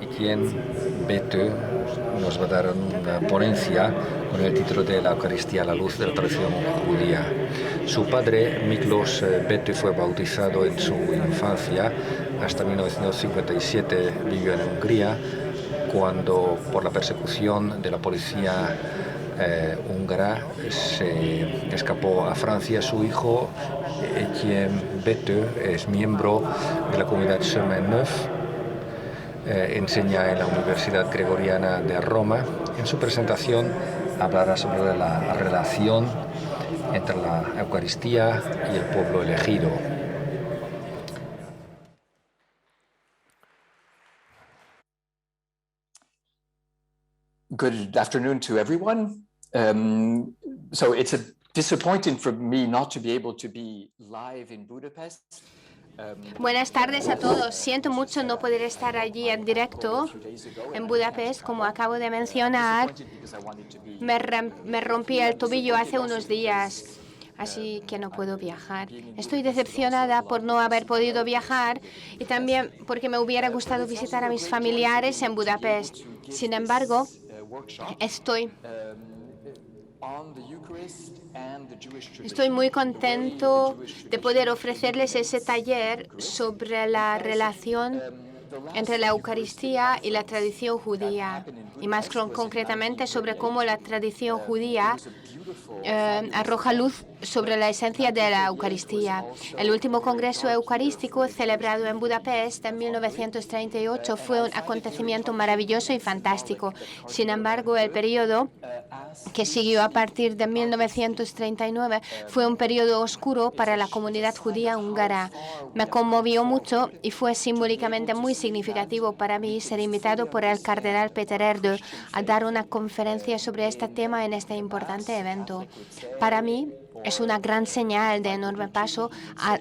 Y quien Bető nos va a dar una ponencia con el título de la Eucaristía a la luz de la tradición judía. Su padre, Miklos Bető, fue bautizado en su infancia. Hasta 1957 vivió en Hungría, cuando por la persecución de la policía húngara se escapó a Francia. Su hijo, Etienne Bető, es miembro de la comunidad Chemin Neuf, enseña en la Universidad Gregoriana de Roma. En su presentación hablará sobre la relación entre la Eucaristía y el pueblo elegido. Good afternoon to everyone. So it's disappointing for me not to be able to be live in Budapest. Buenas tardes a todos. Siento mucho no poder estar allí en directo en Budapest. Como acabo de mencionar, me rompí el tobillo hace unos días, así que no puedo viajar. Estoy decepcionada por no haber podido viajar y también porque me hubiera gustado visitar a mis familiares en Budapest. Sin embargo, Estoy muy contento de poder ofrecerles ese taller sobre la relación entre la Eucaristía y la tradición judía, y más concretamente sobre cómo la tradición judía arroja luz sobre la esencia de la Eucaristía. El último Congreso Eucarístico, celebrado en Budapest en 1938, fue un acontecimiento maravilloso y fantástico. Sin embargo, el periodo que siguió a partir de 1939 fue un periodo oscuro para la comunidad judía húngara. Me conmovió mucho y fue simbólicamente muy significativo para mí ser invitado por el cardenal Peter Erdő a dar una conferencia sobre este tema en este importante evento. Para mí, es una gran señal de enorme paso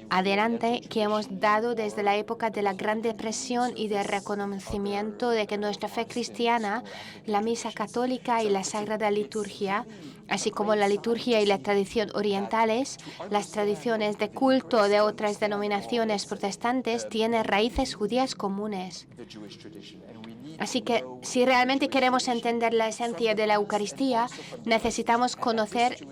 adelante que hemos dado desde la época de la Gran Depresión y de reconocimiento de que nuestra fe cristiana, la misa católica y la Sagrada Liturgia, así como la liturgia y la tradición orientales, las tradiciones de culto de otras denominaciones protestantes, tienen raíces judías comunes. Así que, si realmente queremos entender la esencia de la Eucaristía, necesitamos conocer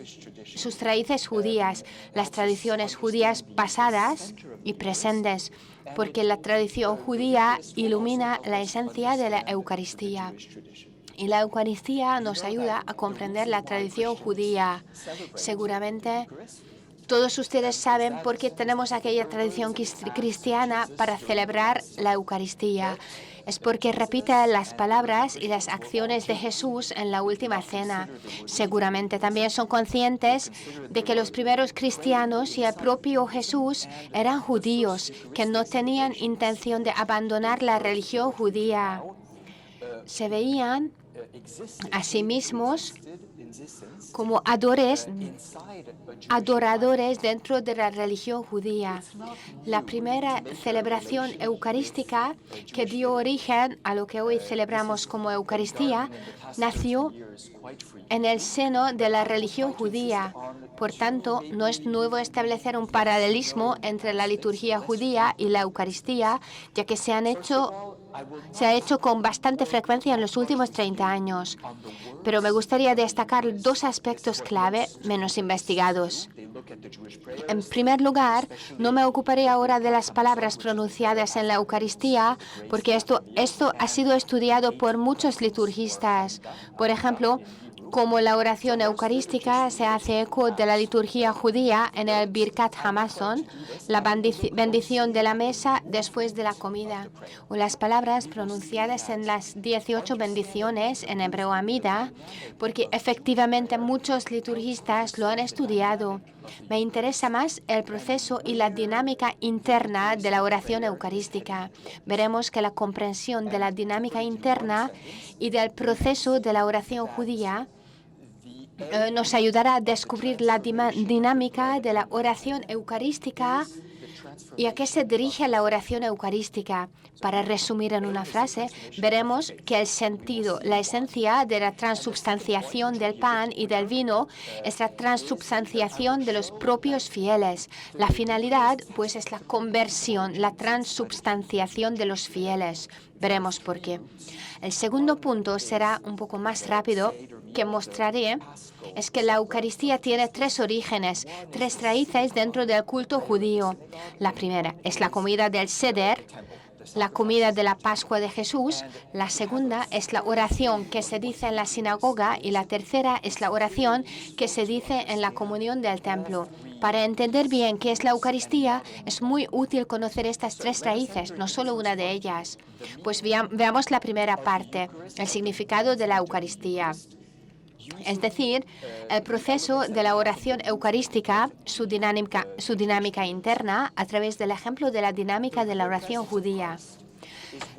sus raíces judías, las tradiciones judías pasadas y presentes, porque la tradición judía ilumina la esencia de la Eucaristía. Y la Eucaristía nos ayuda a comprender la tradición judía. Seguramente todos ustedes saben por qué tenemos aquella tradición cristiana para celebrar la Eucaristía. Es porque repite las palabras y las acciones de Jesús en la última cena. Seguramente también son conscientes de que los primeros cristianos y el propio Jesús eran judíos que no tenían intención de abandonar la religión judía. Se veían a sí mismos como adoradores dentro de la religión judía. La primera celebración eucarística que dio origen a lo que hoy celebramos como Eucaristía nació en el seno de la religión judía. Por tanto, no es nuevo establecer un paralelismo entre la liturgia judía y la Eucaristía, ya que se ha hecho con bastante frecuencia en los últimos 30 años. Pero me gustaría destacar dos aspectos clave menos investigados. En primer lugar, no me ocuparé ahora de las palabras pronunciadas en la Eucaristía, porque esto ha sido estudiado por muchos liturgistas. Por ejemplo, como la oración eucarística se hace eco de la liturgia judía en el Birkat Hamazon, la bendición de la mesa después de la comida, o las palabras pronunciadas en las 18 bendiciones en hebreo Amida, porque efectivamente muchos liturgistas lo han estudiado. Me interesa más el proceso y la dinámica interna de la oración eucarística. Veremos que la comprensión de la dinámica interna y del proceso de la oración judía nos ayudará a descubrir la dinámica de la oración eucarística ¿Y a qué se dirige la oración eucarística? Para resumir en una frase, veremos que el sentido, la esencia de la transubstanciación del pan y del vino es la transubstanciación de los propios fieles. La finalidad, pues, es la conversión, la transubstanciación de los fieles. Veremos por qué. El segundo punto será un poco más rápido, que mostraré, es que la Eucaristía tiene tres orígenes, tres raíces dentro del culto judío. La primera es la comida del Seder, la comida de la Pascua de Jesús. La segunda es la oración que se dice en la sinagoga y la tercera es la oración que se dice en la comunión del templo. Para entender bien qué es la Eucaristía, es muy útil conocer estas tres raíces, no solo una de ellas. Pues veamos la primera parte, el significado de la Eucaristía. Es decir, el proceso de la oración eucarística, su dinámica interna, a través del ejemplo de la dinámica de la oración judía.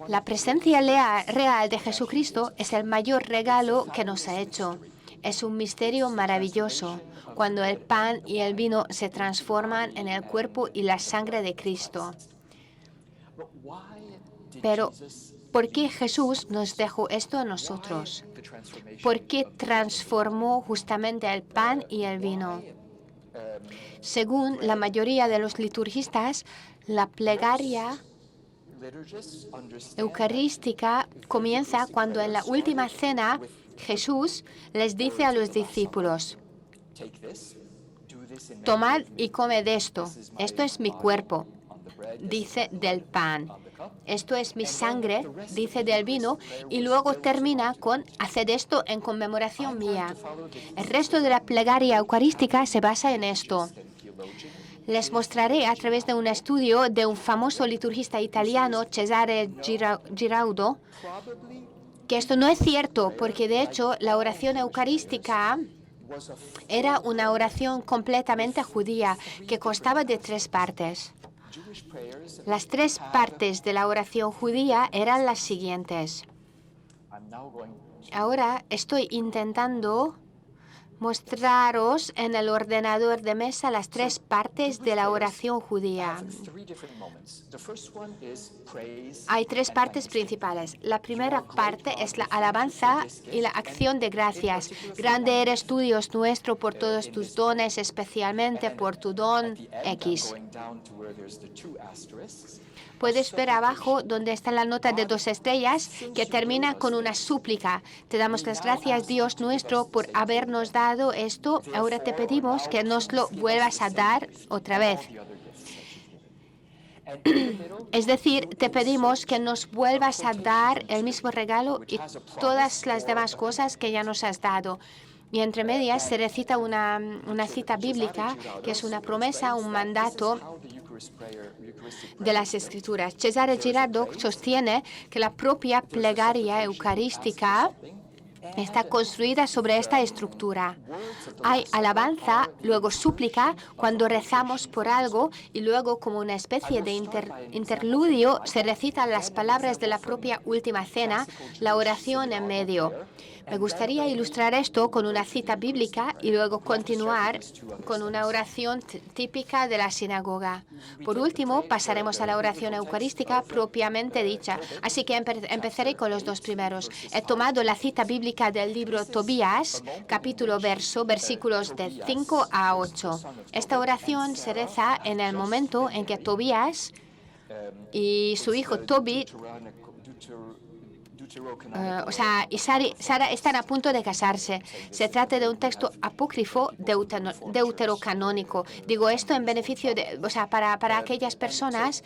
La presencia real de Jesucristo es el mayor regalo que nos ha hecho. Es un misterio maravilloso cuando el pan y el vino se transforman en el cuerpo y la sangre de Cristo. Pero, ¿por qué Jesús nos dejó esto a nosotros? ¿Por qué transformó justamente el pan y el vino? Según la mayoría de los liturgistas, la plegaria eucarística comienza cuando en la última cena Jesús les dice a los discípulos: tomad y comed esto. Esto es mi cuerpo, dice del pan. Esto es mi sangre, dice del vino, y luego termina con: haced esto en conmemoración mía. El resto de la plegaria eucarística se basa en esto. Les mostraré a través de un estudio de un famoso liturgista italiano, Cesare Giraudo, que esto no es cierto, porque de hecho la oración eucarística era una oración completamente judía que constaba de tres partes. Las tres partes de la oración judía eran las siguientes. Ahora estoy intentando mostraros en el ordenador de mesa las tres partes de la oración judía. Hay tres partes principales. La primera parte es la alabanza y la acción de gracias. Grande eres tú, Dios nuestro, por todos tus dones, especialmente por tu don X. Puedes ver abajo donde está la nota de 2 estrellas que termina con una súplica. Te damos las gracias, Dios nuestro, por habernos dado esto. Ahora te pedimos que nos lo vuelvas a dar otra vez. Es decir, te pedimos que nos vuelvas a dar el mismo regalo y todas las demás cosas que ya nos has dado. Y entre medias se recita una cita bíblica, que es una promesa, un mandato de las Escrituras. Cesare Giraudo sostiene que la propia plegaria eucarística está construida sobre esta estructura. Hay alabanza, luego súplica cuando rezamos por algo y luego, como una especie de interludio, se recitan las palabras de la propia última cena, la oración en medio. Me gustaría ilustrar esto con una cita bíblica y luego continuar con una oración típica de la sinagoga. Por último, pasaremos a la oración eucarística propiamente dicha. Así que empezaré con los dos primeros. He tomado la cita bíblica del libro Tobías, capítulo versículos de 5 a 8. Esta oración se reza en el momento en que Tobías y su hijo Tobi y Sara están a punto de casarse. Se trata de un texto apócrifo deuterocanónico. Digo esto en beneficio de, para aquellas personas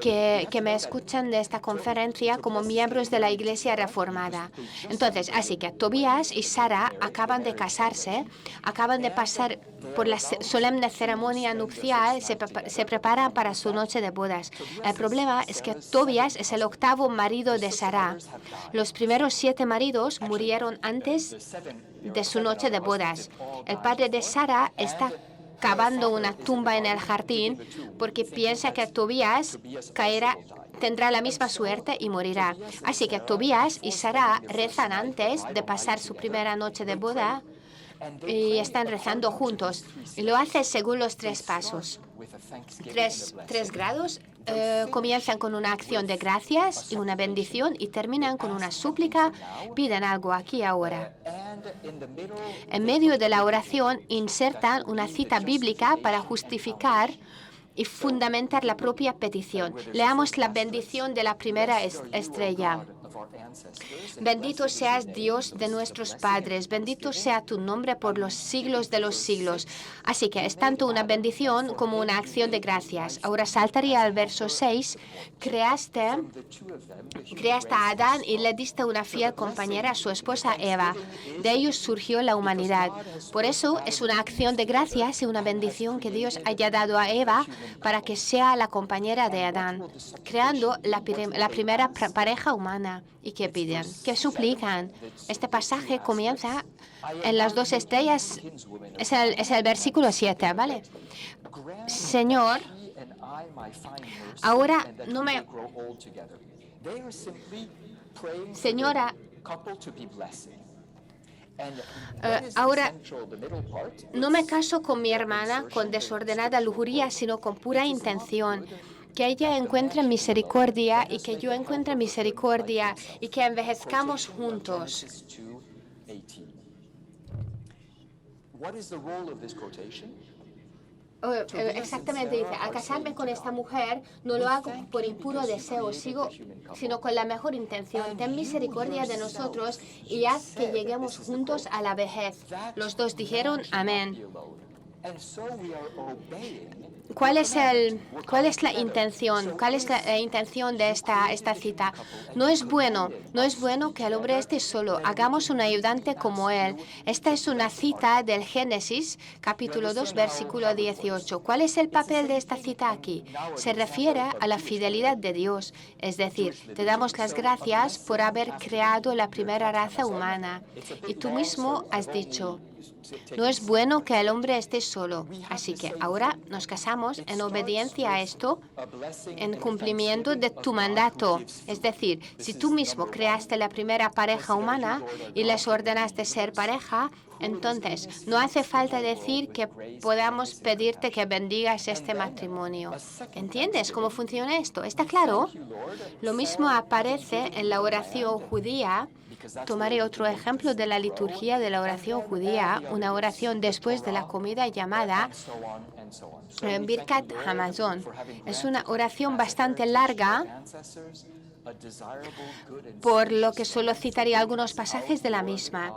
que me escuchan de esta conferencia como miembros de la Iglesia Reformada. Entonces, así que Tobías y Sara acaban de casarse, acaban de pasar por la solemne ceremonia nupcial, se preparan para su noche de bodas. El problema es que Tobías es el octavo marido de Sara. Los primeros 7 maridos murieron antes de su noche de bodas. El padre de Sara está cavando una tumba en el jardín porque piensa que Tobías tendrá la misma suerte y morirá. Así que Tobías y Sara rezan antes de pasar su primera noche de boda y están rezando juntos. Y lo hacen según los 3 pasos. Tres grados comienzan con una acción de gracias y una bendición y terminan con una súplica. Piden algo aquí ahora. En medio de la oración insertan una cita bíblica para justificar y fundamentar la propia petición. Leamos la bendición de la primera estrella. Bendito seas Dios de nuestros padres, bendito sea tu nombre por los siglos de los siglos. Así que es tanto una bendición como una acción de gracias. Ahora saltaría al verso 6. Creaste a Adán y le diste una fiel compañera a su esposa Eva. De ellos surgió la humanidad. Por eso es una acción de gracias y una bendición que Dios haya dado a Eva para que sea la compañera de Adán, creando la primera pareja humana. ¿Y qué piden? ¿Qué suplican? Este pasaje comienza en las 2 estrellas, es el versículo 7, ¿vale? Señor, ahora no me... Señora, ahora no me caso con mi hermana con desordenada lujuria, sino con pura intención. Que ella encuentre misericordia y que yo encuentre misericordia y que envejezcamos juntos. Exactamente, dice, al casarme con esta mujer no lo hago por impuro deseo, sino con la mejor intención. Ten misericordia de nosotros y haz que lleguemos juntos a la vejez. Los 2 dijeron amén. ¿Cuál es la intención? ¿Cuál es la intención de esta cita? No es bueno que el hombre esté solo. Hagamos un ayudante como él. Esta es una cita del Génesis, capítulo 2, versículo 18. ¿Cuál es el papel de esta cita aquí? Se refiere a la fidelidad de Dios. Es decir, te damos las gracias por haber creado la primera raza humana. Y tú mismo has dicho, no es bueno que el hombre esté solo. Así que ahora nos casamos en obediencia a esto, en cumplimiento de tu mandato. Es decir, si tú mismo creaste la primera pareja humana y les ordenaste ser pareja, entonces no hace falta decir que podamos pedirte que bendigas este matrimonio. ¿Entiendes cómo funciona esto? ¿Está claro? Lo mismo aparece en la oración judía. Tomaré otro ejemplo de la liturgia de la oración judía, una oración después de la comida llamada Birkat Hamazon. Es una oración bastante larga, por lo que solo citaré algunos pasajes de la misma.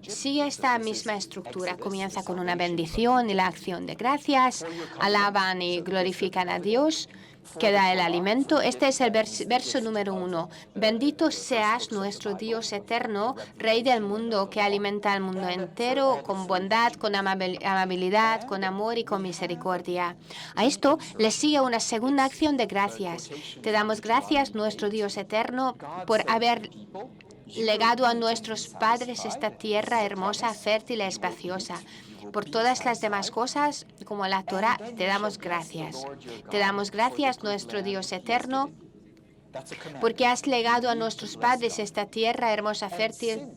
Sigue esta misma estructura. Comienza con una bendición y la acción de gracias. Alaban y glorifican a Dios, que da el alimento. Este es el verso número 1. Bendito seas nuestro Dios eterno, Rey del mundo, que alimenta al mundo entero con bondad, con amabilidad, con amor y con misericordia. A esto le sigue una segunda acción de gracias. Te damos gracias, nuestro Dios eterno, por haber legado a nuestros padres esta tierra hermosa, fértil y espaciosa. Por todas las demás cosas, como la Torá, te damos gracias. Te damos gracias, nuestro Dios eterno, porque has legado a nuestros padres esta tierra hermosa, fértil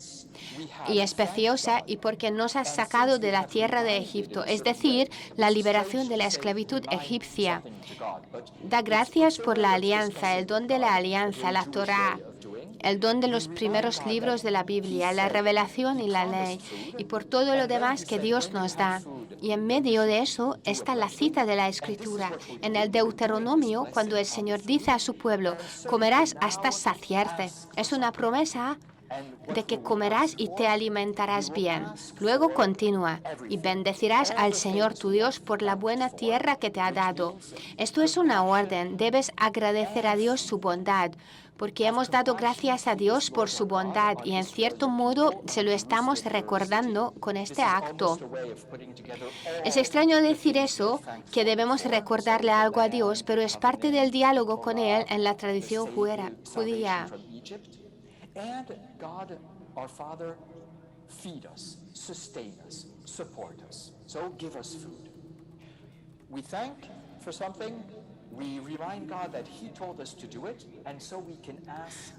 y espaciosa, y porque nos has sacado de la tierra de Egipto, es decir, la liberación de la esclavitud egipcia. Da gracias por la alianza, el don de la alianza, la Torá, el don de los primeros libros de la Biblia, la revelación y la ley, y por todo lo demás que Dios nos da. Y en medio de eso está la cita de la Escritura. En el Deuteronomio, cuando el Señor dice a su pueblo, comerás hasta saciarte. Es una promesa de que comerás y te alimentarás bien. Luego continúa, y bendecirás al Señor tu Dios por la buena tierra que te ha dado. Esto es una orden. Debes agradecer a Dios su bondad, porque hemos dado gracias a Dios por su bondad y en cierto modo se lo estamos recordando con este acto. Es extraño decir eso, que debemos recordarle algo a Dios, pero es parte del diálogo con Él en la tradición judía. And God, our Father, feed us, sustain us, support us. So give us food. We thank for something,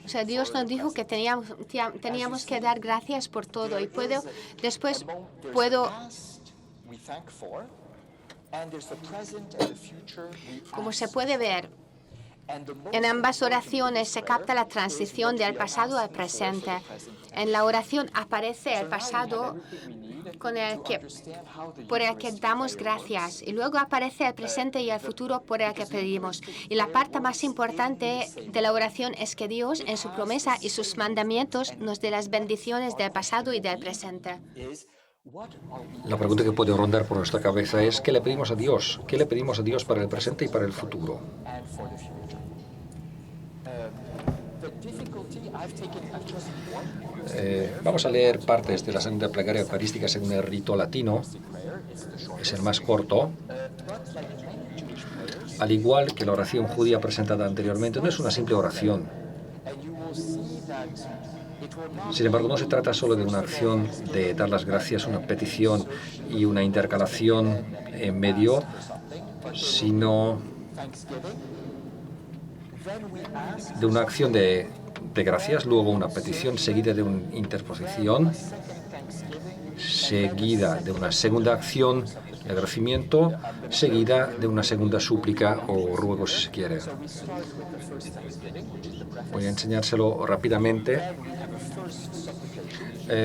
O sea, Dios nos dijo que teníamos que dar gracias por todo y después puedo, como se puede ver, en ambas oraciones se capta la transición del pasado al presente. En la oración aparece el pasado por el que damos gracias, y luego aparece el presente y el futuro por el que pedimos. Y la parte más importante de la oración es que Dios, en su promesa y sus mandamientos, nos dé las bendiciones del pasado y del presente. La pregunta que puede rondar por nuestra cabeza es: ¿qué le pedimos a Dios? ¿Qué le pedimos a Dios para el presente y para el futuro? Vamos a leer partes de la segunda plegaria eucarística según el rito latino. Es el más corto. Al igual que la oración judía presentada anteriormente, no es una simple oración. Sin embargo, no se trata solo de una acción de dar las gracias, una petición y una intercalación en medio, sino de una acción de gracias, luego una petición seguida de una interposición, seguida de una segunda acción de agradecimiento, seguida de una segunda súplica o ruego, si se quiere. Voy a enseñárselo rápidamente.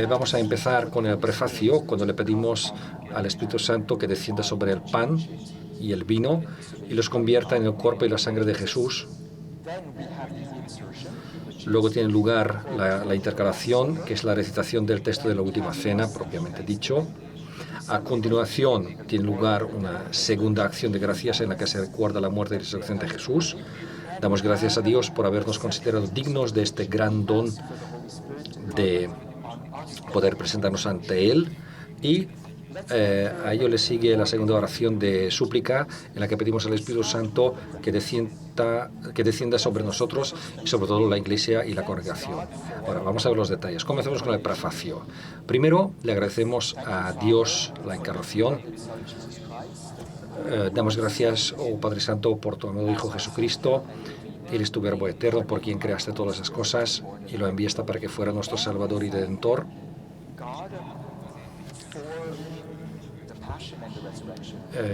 Vamos a empezar con el prefacio, cuando le pedimos al Espíritu Santo que descienda sobre el pan y el vino y los convierta en el cuerpo y la sangre de Jesús. Luego tiene lugar la intercalación, que es la recitación del texto de la última cena, propiamente dicho. A continuación tiene lugar una segunda acción de gracias en la que se recuerda la muerte y resurrección de Jesús. Damos gracias a Dios por habernos considerado dignos de este gran don de poder presentarnos ante Él. Y a ello le sigue la segunda oración de súplica, en la que pedimos al Espíritu Santo que descienda sobre nosotros y sobre todo la Iglesia y la congregación. Ahora, vamos a ver los detalles. Comencemos con el prefacio. Primero, le agradecemos a Dios la encarnación. Damos gracias, oh Padre Santo, por tu amado Hijo Jesucristo. Él es tu Verbo eterno, por quien creaste todas las cosas y lo enviaste para que fuera nuestro Salvador y Redentor.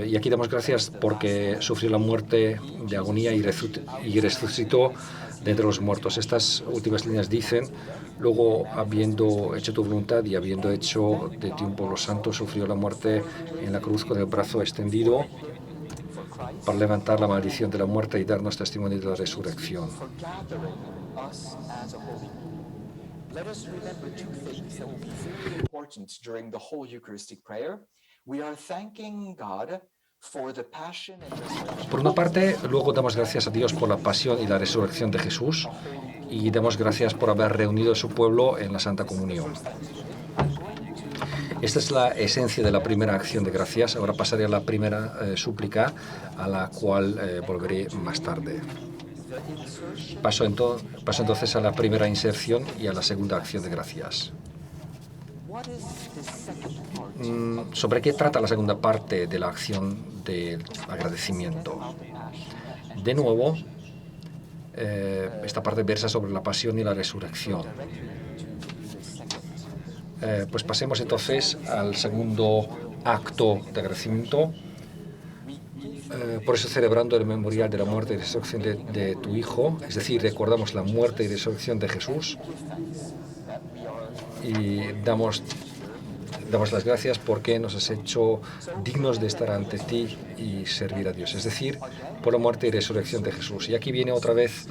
Y aquí damos gracias porque sufrió la muerte de agonía y resucitó de entre los muertos. Estas últimas líneas dicen: luego, habiendo hecho tu voluntad y habiendo hecho de ti un pueblo santo, sufrió la muerte en la cruz con el brazo extendido para levantar la maldición de la muerte y darnos testimonio de la resurrección. Let us remember two things that will be very important during the whole Eucharistic prayer. We are thanking God for the passion and resurrection. Por una parte, luego damos gracias a Dios por la pasión y la resurrección de Jesús, y damos gracias por haber reunido a su pueblo en la Santa Comunión. Esta es la esencia de la primera acción de gracias. Ahora pasaré a la primera súplica, a la cual volveré más tarde. Paso entonces a la primera inserción y a la segunda acción de gracias. ¿Sobre qué trata la segunda parte de la acción del agradecimiento? De nuevo, esta parte versa sobre la pasión y la resurrección. Pues pasemos entonces al segundo acto de agradecimiento. Por eso, celebrando el memorial de la muerte y resurrección de tu Hijo, es decir, recordamos la muerte y resurrección de Jesús, y damos las gracias porque nos has hecho dignos de estar ante ti y servir a Dios, es decir, por la muerte y resurrección de Jesús. Y aquí viene otra vez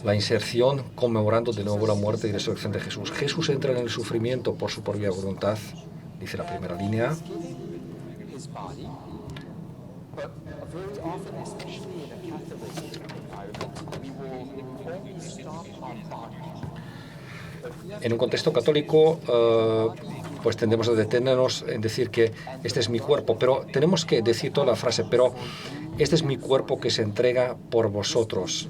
la inserción, conmemorando de nuevo la muerte y resurrección de Jesús. Jesús entra en el sufrimiento por su propia voluntad, dice la primera línea. En un contexto católico, pues tendemos a detenernos en decir que este es mi cuerpo, pero tenemos que decir toda la frase: pero este es mi cuerpo que se entrega por vosotros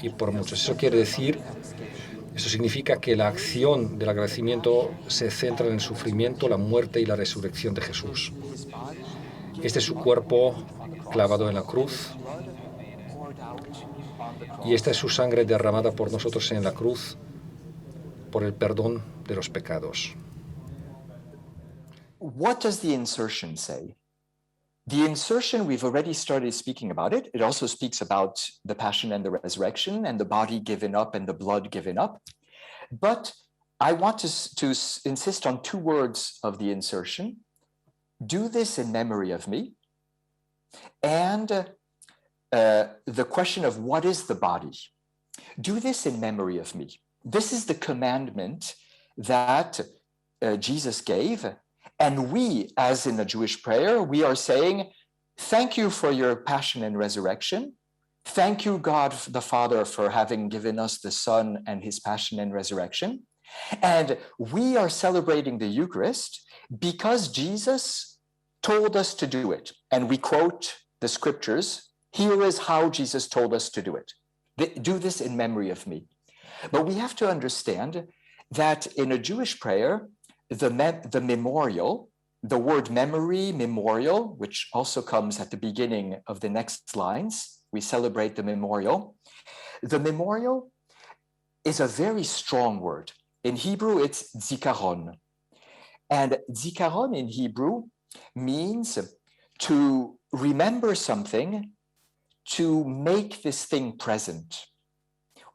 y por muchos. Eso significa que la acción del agradecimiento se centra en el sufrimiento, la muerte y la resurrección de Jesús. Este es su cuerpo clavado en la cruz, y esta es su sangre derramada por nosotros en la cruz por el perdón de los pecados. What does the insertion say? The insertion, we've already started speaking about it. It also speaks about the passion and the resurrection and the body given up and the blood given up. But I want to insist on two words of the insertion. Do this in memory of me. And the question of what is the body? Do this in memory of me. This is the commandment that Jesus gave. And we, as in the Jewish prayer, we are saying, thank you for your passion and resurrection. Thank you, God the Father, for having given us the Son and his passion and resurrection. And we are celebrating the Eucharist because Jesus told us to do it. And we quote the scriptures. Here is how Jesus told us to do it. Do this in memory of me. But we have to understand that in a Jewish prayer, the memorial, the word memory, memorial, which also comes at the beginning of the next lines, we celebrate the memorial. The memorial is a very strong word. In Hebrew, it's zikaron. And zikaron in Hebrew means to remember something, to make this thing present.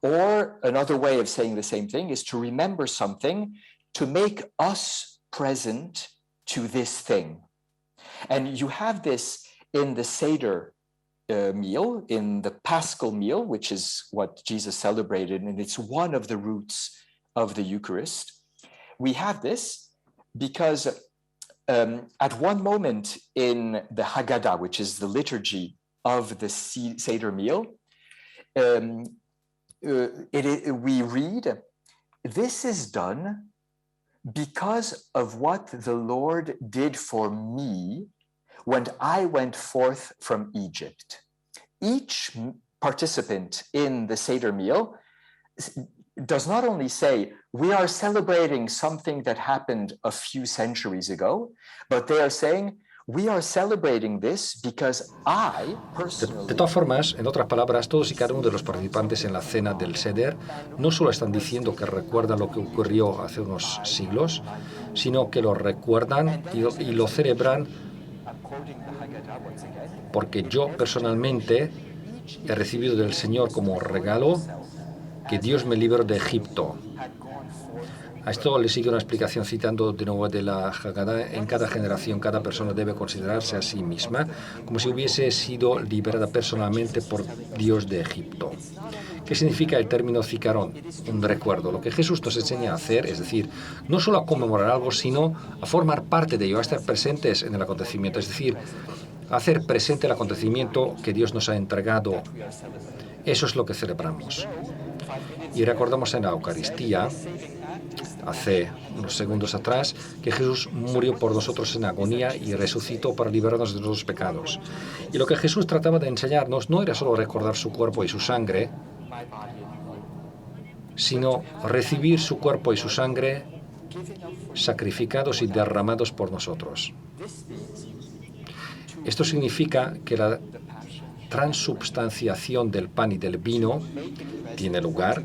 Or another way of saying the same thing is to remember something, to make us present to this thing. And you have this in the Seder meal, in the Paschal meal, which is what Jesus celebrated, and it's one of the roots of the Eucharist. We have this because at one moment in the Haggadah, which is the liturgy of the Seder meal, we read, this is done because of what the Lord did for me when I went forth from Egypt. Each participant in the Seder meal does not only say, we are celebrating something that happened a few centuries ago, but they are saying, we are celebrating this because I personally... De todas formas, en otras palabras, todos y cada uno de los participantes en la cena del Seder no solo están diciendo que recuerdan lo que ocurrió hace unos siglos, sino que lo recuerdan y lo celebran porque yo personalmente he recibido del Señor como regalo que Dios me libró de Egipto. A esto le sigue una explicación citando de nuevo de la Haggadah. En cada generación, cada persona debe considerarse a sí misma como si hubiese sido liberada personalmente por Dios de Egipto. ¿Qué significa el término zicarón? Un recuerdo. Lo que Jesús nos enseña a hacer, es decir, no solo a conmemorar algo, sino a formar parte de ello, a estar presentes en el acontecimiento, es decir, a hacer presente el acontecimiento que Dios nos ha entregado. Eso es lo que celebramos. Y recordamos en la Eucaristía, hace unos segundos atrás, que Jesús murió por nosotros en agonía y resucitó para librarnos de nuestros pecados. Y lo que Jesús trataba de enseñarnos no era solo recordar su cuerpo y su sangre, sino recibir su cuerpo y su sangre sacrificados y derramados por nosotros. Esto significa que la transubstanciación del pan y del vino tiene lugar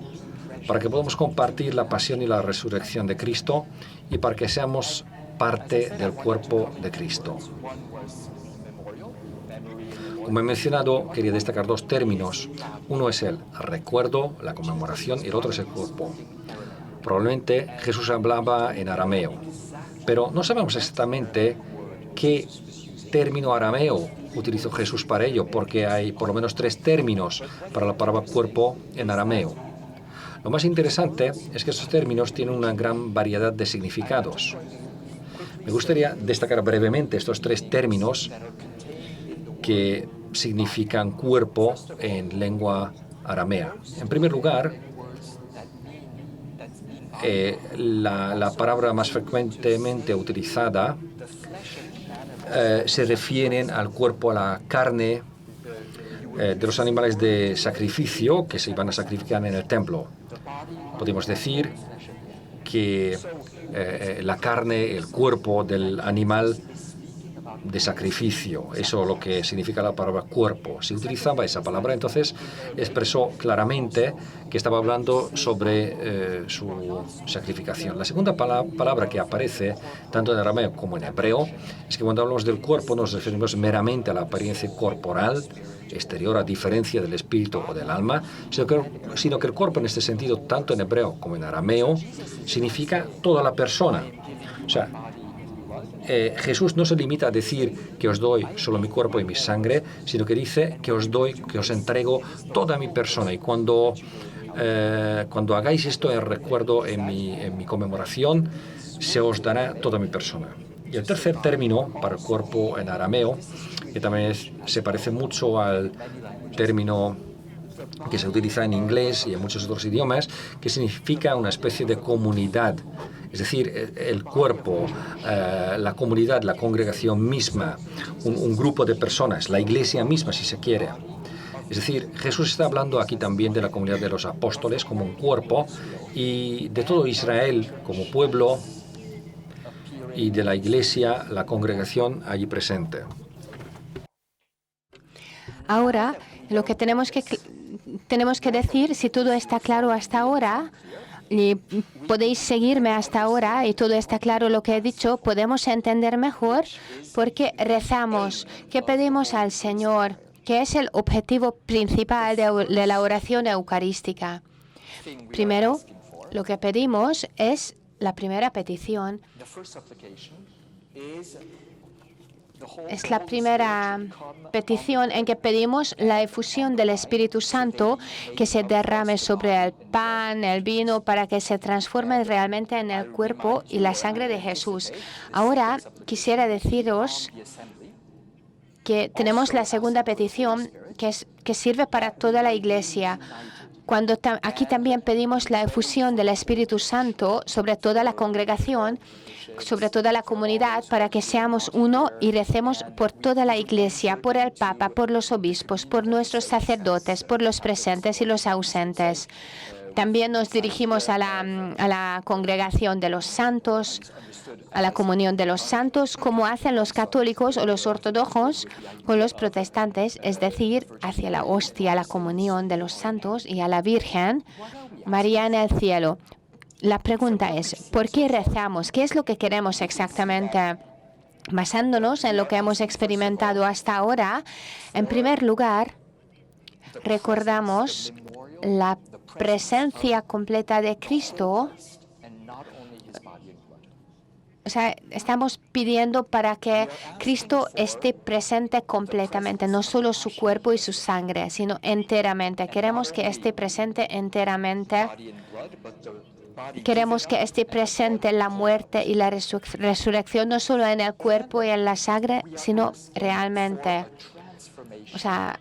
para que podamos compartir la pasión y la resurrección de Cristo y para que seamos parte del cuerpo de Cristo. Como he mencionado, quería destacar dos términos. Uno es el recuerdo, la conmemoración, y el otro es el cuerpo. Probablemente Jesús hablaba en arameo, pero no sabemos exactamente qué término arameo utilizó Jesús para ello, porque hay por lo menos 3 términos para la palabra cuerpo en arameo. Lo más interesante es que estos términos tienen una gran variedad de significados. Me gustaría destacar brevemente estos 3 términos que significan cuerpo en lengua aramea. En primer lugar, la palabra más frecuentemente utilizada se refieren al cuerpo, a la carne de los animales de sacrificio que se iban a sacrificar en el templo. Podemos decir que la carne, el cuerpo del animal de sacrificio. Eso es lo que significa la palabra cuerpo. Si utilizaba esa palabra, entonces expresó claramente que estaba hablando sobre su sacrificación. La segunda palabra que aparece tanto en arameo como en hebreo es que cuando hablamos del cuerpo nos referimos meramente a la apariencia corporal exterior, a diferencia del espíritu o del alma, sino que el cuerpo en este sentido, tanto en hebreo como en arameo, significa toda la persona. O sea, Jesús no se limita a decir que os doy solo mi cuerpo y mi sangre, sino que dice que os entrego toda mi persona. Y cuando hagáis esto en recuerdo, en mi conmemoración, se os dará toda mi persona. Y el tercer término para el cuerpo en arameo, que también se parece mucho al término que se utiliza en inglés y en muchos otros idiomas, que significa una especie de comunidad. Es decir, el cuerpo, la comunidad, la congregación misma, un grupo de personas, la iglesia misma, si se quiere. Es decir, Jesús está hablando aquí también de la comunidad de los apóstoles como un cuerpo y de todo Israel como pueblo y de la iglesia, la congregación allí presente. Ahora, lo que tenemos que decir, si todo está claro hasta ahora, y podéis seguirme hasta ahora y todo está claro lo que he dicho, podemos entender mejor porque rezamos, que pedimos al Señor, que es el objetivo principal de la oración eucarística. Primero, lo que pedimos es la primera petición. Es la primera petición en que pedimos la efusión del Espíritu Santo que se derrame sobre el pan, el vino, para que se transforme realmente en el cuerpo y la sangre de Jesús. Ahora quisiera deciros que tenemos la segunda petición que sirve para toda la Iglesia. Aquí también pedimos la efusión del Espíritu Santo sobre toda la congregación, sobre toda la comunidad, para que seamos uno y recemos por toda la Iglesia, por el Papa, por los obispos, por nuestros sacerdotes, por los presentes y los ausentes. También nos dirigimos a la congregación de los santos, a la comunión de los santos, como hacen los católicos o los ortodoxos con los protestantes, es decir, hacia la hostia, la comunión de los santos y a la Virgen María en el cielo. La pregunta es, ¿por qué rezamos? ¿Qué es lo que queremos exactamente? Basándonos en lo que hemos experimentado hasta ahora, en primer lugar, recordamos la presencia completa de Cristo. O sea, estamos pidiendo para que Cristo esté presente completamente, no solo su cuerpo y su sangre, sino enteramente. Queremos que esté presente enteramente. Queremos que esté presente la muerte y la resurrección, no solo en el cuerpo y en la sangre, sino realmente. O sea,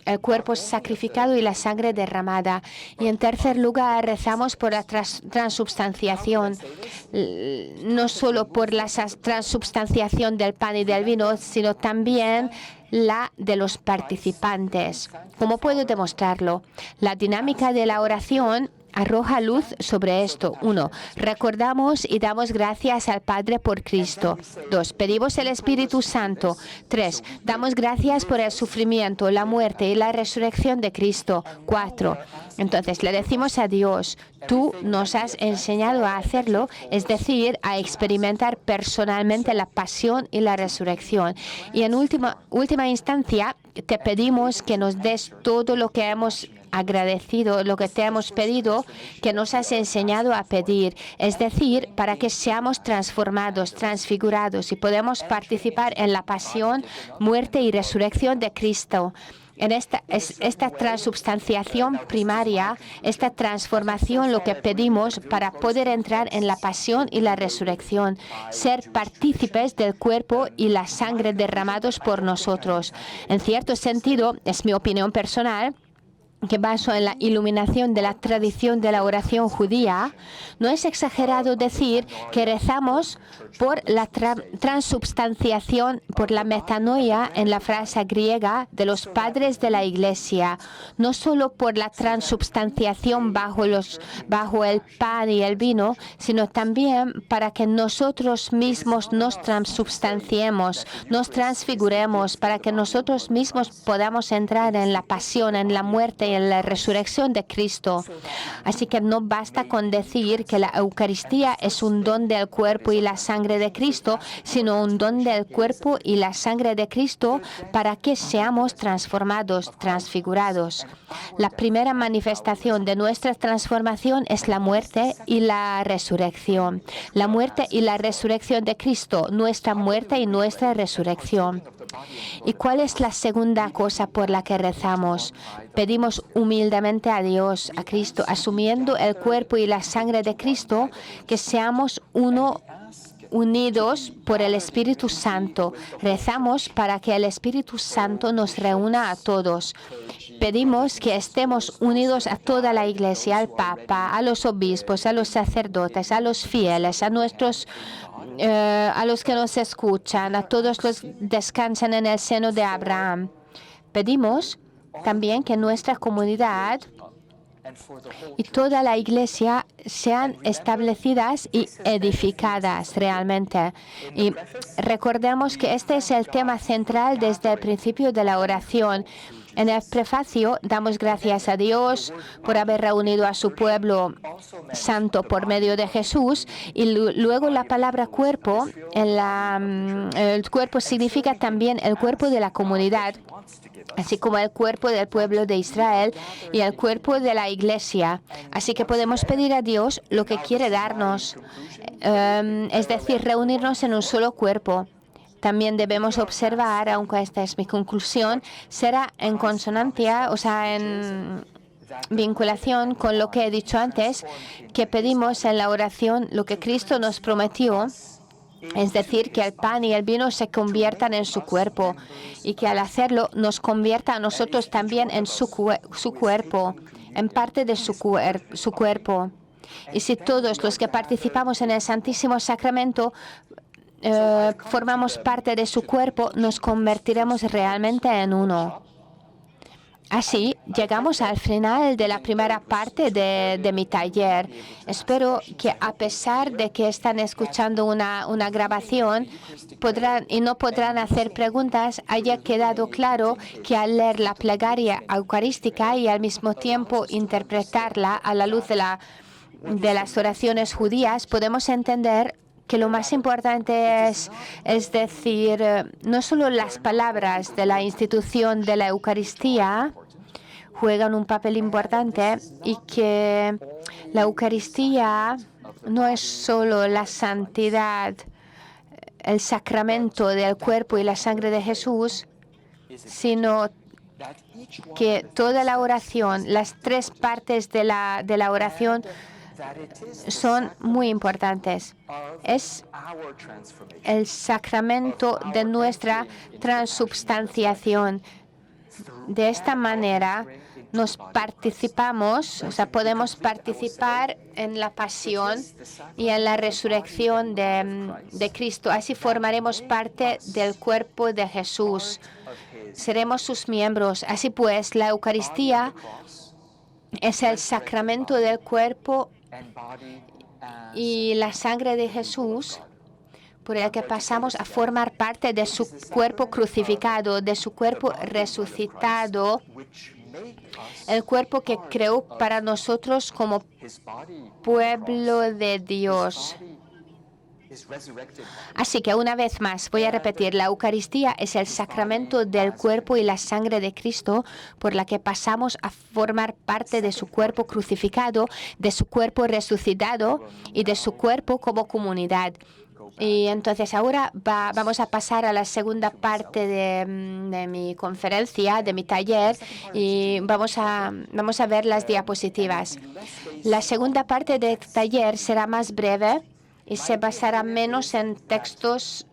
el cuerpo sacrificado y la sangre derramada. Y en tercer lugar, rezamos por la transubstanciación, no solo por la transubstanciación del pan y del vino, sino también la de los participantes. ¿Cómo puedo demostrarlo? La dinámica de la oración arroja luz sobre esto. 1. Recordamos y damos gracias al Padre por Cristo. 2. Pedimos el Espíritu Santo. 3. Damos gracias por el sufrimiento, la muerte y la resurrección de Cristo. 4. Entonces le decimos a Dios, tú nos has enseñado a hacerlo, es decir, a experimentar personalmente la pasión y la resurrección. Y en última instancia, te pedimos que nos des todo lo que hemos agradecido, lo que te hemos pedido, que nos has enseñado a pedir, es decir, para que seamos transformados, transfigurados y podamos participar en la pasión, muerte y resurrección de Cristo. En esta transubstanciación primaria, esta transformación, lo que pedimos para poder entrar en la pasión y la resurrección, ser partícipes del cuerpo y la sangre derramados por nosotros. En cierto sentido, es mi opinión personal, que baso en la iluminación de la tradición de la oración judía, no es exagerado decir que rezamos por la transubstanciación, por la metanoia en la frase griega de los padres de la Iglesia, no solo por la transubstanciación bajo el pan y el vino, sino también para que nosotros mismos nos transubstanciemos, nos transfiguremos, para que nosotros mismos podamos entrar en la pasión, en la muerte y en la resurrección de Cristo. Así que no basta con decir que la Eucaristía es un don del cuerpo y la sangre de Cristo, sino un don del cuerpo y la sangre de Cristo para que seamos transformados, transfigurados. La primera manifestación de nuestra transformación es la muerte y la resurrección. La muerte y la resurrección de Cristo, nuestra muerte y nuestra resurrección. ¿Y cuál es la segunda cosa por la que rezamos? Pedimos humildemente a Dios, a Cristo, asumiendo el cuerpo y la sangre de Cristo, que seamos unidos por el Espíritu Santo. Rezamos para que el Espíritu Santo nos reúna a todos. Pedimos que estemos unidos a toda la Iglesia, al Papa, a los obispos, a los sacerdotes, a los fieles, a los que nos escuchan, a todos los que descansan en el seno de Abraham. Pedimos también que nuestra comunidad y toda la Iglesia sean establecidas y edificadas realmente. Y recordemos que este es el tema central desde el principio de la oración. En el prefacio damos gracias a Dios por haber reunido a su pueblo santo por medio de Jesús, y luego la palabra cuerpo, el cuerpo significa también el cuerpo de la comunidad, así como el cuerpo del pueblo de Israel y el cuerpo de la Iglesia. Así que podemos pedir a Dios lo que quiere darnos, es decir, reunirnos en un solo cuerpo. También debemos observar, aunque esta es mi conclusión, será en consonancia, o sea, en vinculación con lo que he dicho antes, que pedimos en la oración lo que Cristo nos prometió, es decir, que el pan y el vino se conviertan en su cuerpo, y que al hacerlo nos convierta a nosotros también en su cuerpo, en parte de su cuerpo. Y si todos los que participamos en el Santísimo Sacramento formamos parte de su cuerpo, nos convertiremos realmente en uno. Así llegamos al final de la primera parte de mi taller. Espero que, a pesar de que están escuchando una grabación y no podrán hacer preguntas, haya quedado claro que al leer la plegaria eucarística y al mismo tiempo interpretarla a la luz de las oraciones judías, podemos entender que lo más importante es decir, no solo las palabras de la institución de la Eucaristía juegan un papel importante, y que la Eucaristía no es solo la santidad, el sacramento del cuerpo y la sangre de Jesús, sino que toda la oración, las tres partes de la oración, son muy importantes. Es el sacramento de nuestra transubstanciación. De esta manera podemos participar en la pasión y en la resurrección de Cristo. Así formaremos parte del cuerpo de Jesús. Seremos sus miembros. Así pues, la Eucaristía es el sacramento del cuerpo y la sangre de Jesús, por el que pasamos a formar parte de su cuerpo crucificado, de su cuerpo resucitado, el cuerpo que creó para nosotros como pueblo de Dios. Así que una vez más voy a repetir, la Eucaristía es el sacramento del cuerpo y la sangre de Cristo, por la que pasamos a formar parte de su cuerpo crucificado, de su cuerpo resucitado y de su cuerpo como comunidad. Y entonces ahora vamos a pasar a la segunda parte de mi conferencia, de mi taller, y vamos a ver las diapositivas. La segunda parte del taller será más breve y se basará menos en textos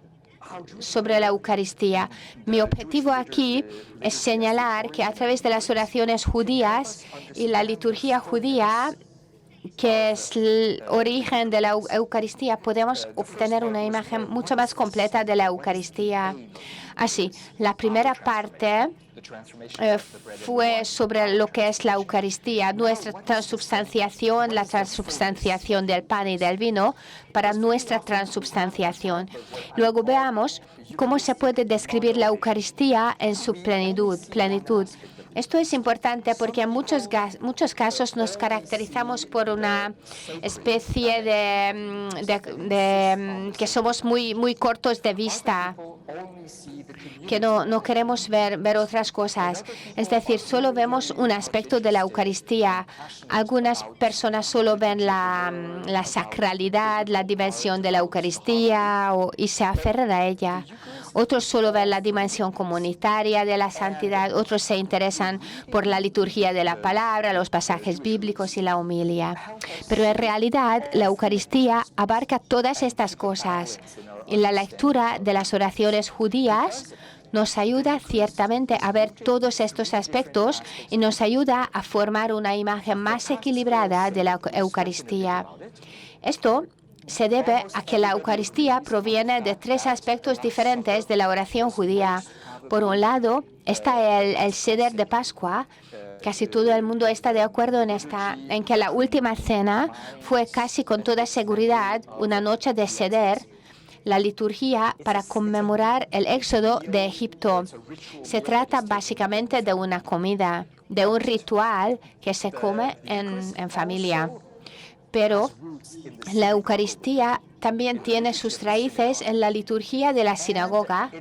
sobre la Eucaristía. Mi objetivo aquí es señalar que a través de las oraciones judías y la liturgia judía, que es el origen de la Eucaristía, podemos obtener una imagen mucho más completa de la Eucaristía. Así, la primera parte fue sobre lo que es la Eucaristía, nuestra transubstanciación, la transubstanciación del pan y del vino para nuestra transubstanciación. Luego veamos cómo se puede describir la Eucaristía en su plenitud. Esto es importante porque en muchos casos nos caracterizamos por una especie de que somos muy cortos de vista, que no queremos ver otras cosas. Es decir, solo vemos un aspecto de la Eucaristía. Algunas personas solo ven la sacralidad, la dimensión de la Eucaristía y se aferran a ella. Otros solo ven la dimensión comunitaria de la santidad, otros se interesan por la liturgia de la palabra, los pasajes bíblicos y la homilia. Pero en realidad la Eucaristía abarca todas estas cosas. Y la lectura de las oraciones judías nos ayuda ciertamente a ver todos estos aspectos y nos ayuda a formar una imagen más equilibrada de la Eucaristía. Esto se debe a que la Eucaristía proviene de tres aspectos diferentes de la oración judía. Por un lado, está el Seder de Pascua. Casi todo el mundo está de acuerdo en que la última cena fue casi con toda seguridad una noche de Seder, la liturgia para conmemorar el éxodo de Egipto. Se trata básicamente de una comida, de un ritual que se come en familia. Pero la Eucaristía también tiene sus raíces en la liturgia de la sinagoga,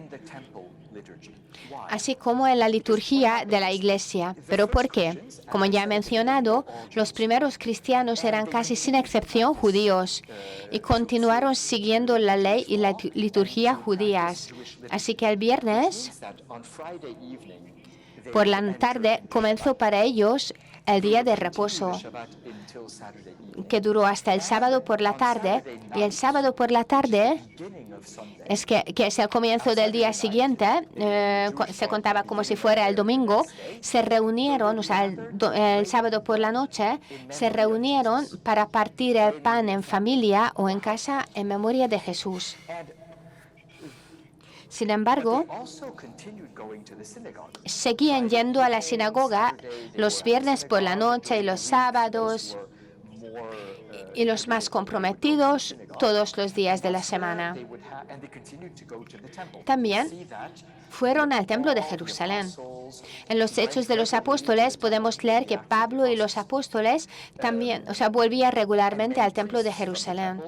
así como en la liturgia de la iglesia. ¿Pero por qué? Como ya he mencionado, los primeros cristianos eran casi sin excepción judíos y continuaron siguiendo la ley y la liturgia judías. Así que el viernes por la tarde comenzó para ellos el día de reposo, que duró hasta el sábado por la tarde, y el sábado por la tarde, que es el comienzo del día siguiente, se contaba como si fuera el domingo, se reunieron, o sea, el sábado por la noche, se reunieron para partir el pan en familia o en casa en memoria de Jesús. Sin embargo, seguían yendo a la sinagoga los viernes por la noche y los sábados, y los más comprometidos todos los días de la semana. También fueron al templo de Jerusalén. En los Hechos de los Apóstoles podemos leer que Pablo y los apóstoles también, volvían regularmente al templo de Jerusalén.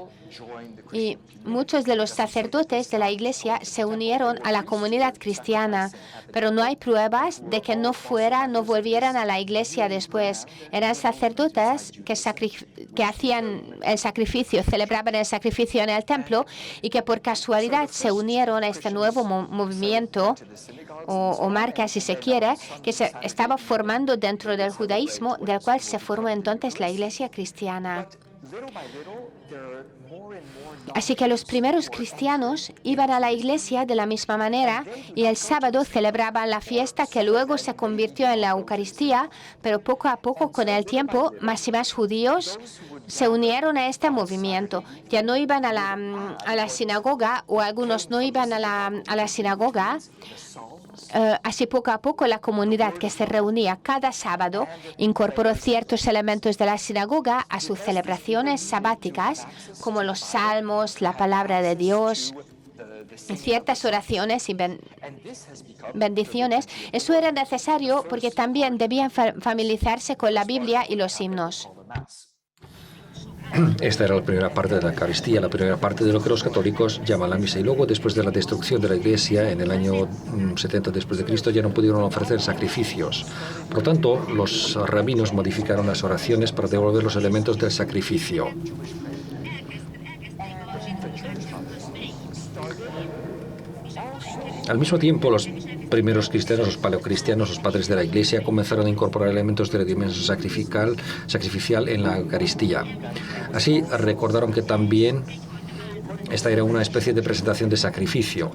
Y muchos de los sacerdotes de la iglesia se unieron a la comunidad cristiana, pero no hay pruebas de que no volvieran a la iglesia después. Eran sacerdotes que hacían el sacrificio, celebraban el sacrificio en el templo y que por casualidad se unieron a este nuevo movimiento o marca, si se quiere, que se estaba formando dentro del judaísmo, del cual se formó entonces la iglesia cristiana. Así que los primeros cristianos iban a la iglesia de la misma manera y el sábado celebraban la fiesta que luego se convirtió en la Eucaristía, pero poco a poco, con el tiempo, más y más judíos se unieron a este movimiento. Ya no iban a la sinagoga, o algunos no iban a la sinagoga. Así poco a poco la comunidad que se reunía cada sábado incorporó ciertos elementos de la sinagoga a sus celebraciones sabáticas, como los salmos, la palabra de Dios, ciertas oraciones y bendiciones. Eso era necesario porque también debían familiarizarse con la Biblia y los himnos. Esta era la primera parte de la Eucaristía, la primera parte de lo que los católicos llaman la misa. Y luego, después de la destrucción de la Iglesia, en el año 70 después de Cristo, ya no pudieron ofrecer sacrificios. Por lo tanto, los rabinos modificaron las oraciones para devolver los elementos del sacrificio. Al mismo tiempo, los primeros cristianos, los paleocristianos, los padres de la Iglesia, comenzaron a incorporar elementos de la dimensión sacrificial en la Eucaristía. Así recordaron que también Esta era una especie de presentación de sacrificio.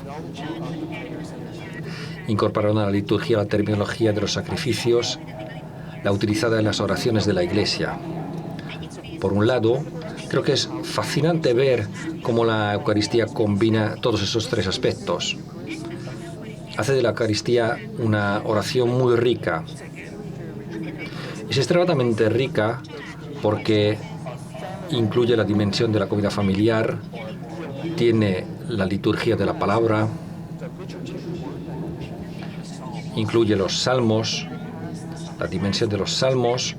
Incorporaron a la liturgia la terminología de los sacrificios, la utilizada en las oraciones de la Iglesia. Por un lado, creo que es fascinante ver cómo la Eucaristía combina todos esos tres aspectos. Hace de la Eucaristía una oración muy rica. Es extremadamente rica porque incluye la dimensión de la comida familiar, tiene la liturgia de la palabra, incluye los salmos, la dimensión de los salmos,